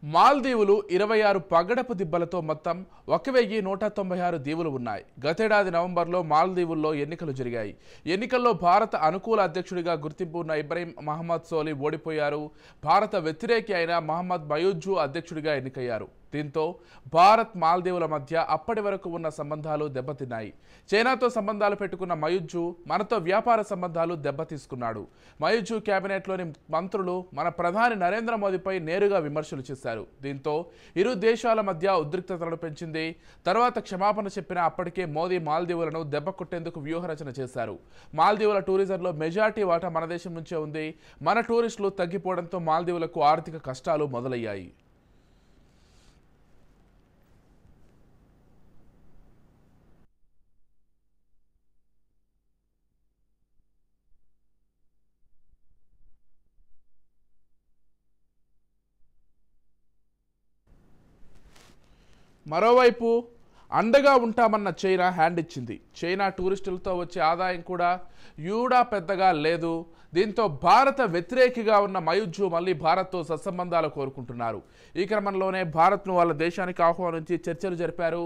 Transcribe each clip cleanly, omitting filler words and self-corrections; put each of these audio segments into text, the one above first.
మాల్దీవులు 26 పగడపు దిబ్బలతో మొత్తం 1196 దీవులు ఉన్నాయి. గతేడాది నవంబర్లో మాల్దీవుల్లో ఎన్నికలు జరిగాయి. ఎన్నికల్లో భారత అనుకూల అధ్యక్షుడిగా గుర్తింపు ఉన్న ఇబ్రహీం మహమ్మద్ సోలి ఓడిపోయారు. భారత వ్యతిరేకి అయిన మహమ్మద్ మయూజు అధ్యక్షుడిగా ఎన్నికయ్యారు. దీంతో భారత్ మాల్దీవుల మధ్య అప్పటి వరకు ఉన్న సంబంధాలు దెబ్బతిన్నాయి. చైనాతో సంబంధాలు పెట్టుకున్న మయూజు మనతో వ్యాపార సంబంధాలు దెబ్బతీసుకున్నాడు. మయూజు కేబినెట్లోని మంత్రులు మన ప్రధాని నరేంద్ర మోదీపై నేరుగా విమర్శలు చేశారు. దీంతో ఇరు దేశాల మధ్య ఉద్రిక్తతలను పెంచింది. తర్వాత క్షమాపణ చెప్పిన అప్పటికే మోదీ మాల్దీవులను దెబ్బ కొట్టేందుకు వ్యూహరచన చేశారు. మాల్దీవుల టూరిజంలో మెజార్టీ వాటా మన దేశం నుంచే ఉంది. మన టూరిస్టులు తగ్గిపోవడంతో మాల్దీవులకు ఆర్థిక కష్టాలు మొదలయ్యాయి. మరోవైపు అండగా ఉంటామన్న చైనా హ్యాండ్ ఇచ్చింది. చైనా టూరిస్టులతో వచ్చే ఆదాయం కూడా పెద్దగా లేదు. దీంతో భారత వ్యతిరేకిగా ఉన్న మయూజు మళ్ళీ భారత్తో సత్సంబంధాలు కోరుకుంటున్నారు. ఈ క్రమంలోనే భారత్ను వాళ్ళ దేశానికి ఆహ్వానించి చర్చలు జరిపారు.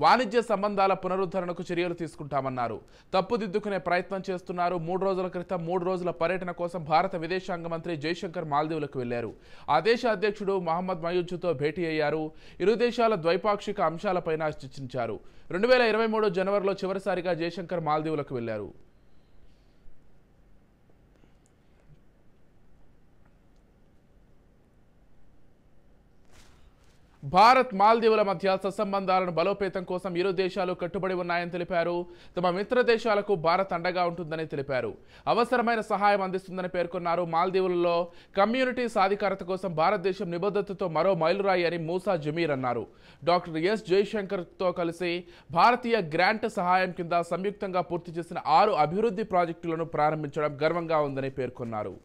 వాణిజ్య సంబంధాల పునరుద్ధరణకు చర్యలు తీసుకుంటామన్నారు. తప్పుదిద్దుకునే ప్రయత్నం చేస్తున్నారు. 3 రోజుల క్రితం 3 రోజుల పర్యటన కోసం భారత విదేశాంగ మంత్రి జైశంకర్ మాల్దీవులకు వెళ్లారు. ఆ దేశ అధ్యక్షుడు మహమ్మద్ మయూజుతో భేటీ అయ్యారు. ఇరు దేశాల ద్వైపాక్షిక అంశాలపైన చర్చించారు. 2023 జనవరిలో చివరిసారిగా జైశంకర్ మాల్దీవులకు వెళ్లారు. భారత్ మాల్దీవుల మధ్య సత్సంబంధాలను బలోపేతం కోసం ఇరు దేశాలు కట్టుబడి ఉన్నాయని తెలిపారు. తమ మిత్ర దేశాలకు భారత్ అండగా ఉంటుందని తెలిపారు. అవసరమైన సహాయం అందిస్తుందని పేర్కొన్నారు. మాల్దీవులలో కమ్యూనిటీ సాధికారత కోసం భారతదేశం నిబద్ధతతో మరో మైలురాయి అని మూసా జమీర్ అన్నారు. డాక్టర్ ఎస్ జైశంకర్తో కలిసి భారతీయ గ్రాంట్ సహాయం కింద సంయుక్తంగా పూర్తి చేసిన 6 అభివృద్ధి ప్రాజెక్టులను ప్రారంభించడం గర్వంగా ఉందని పేర్కొన్నారు.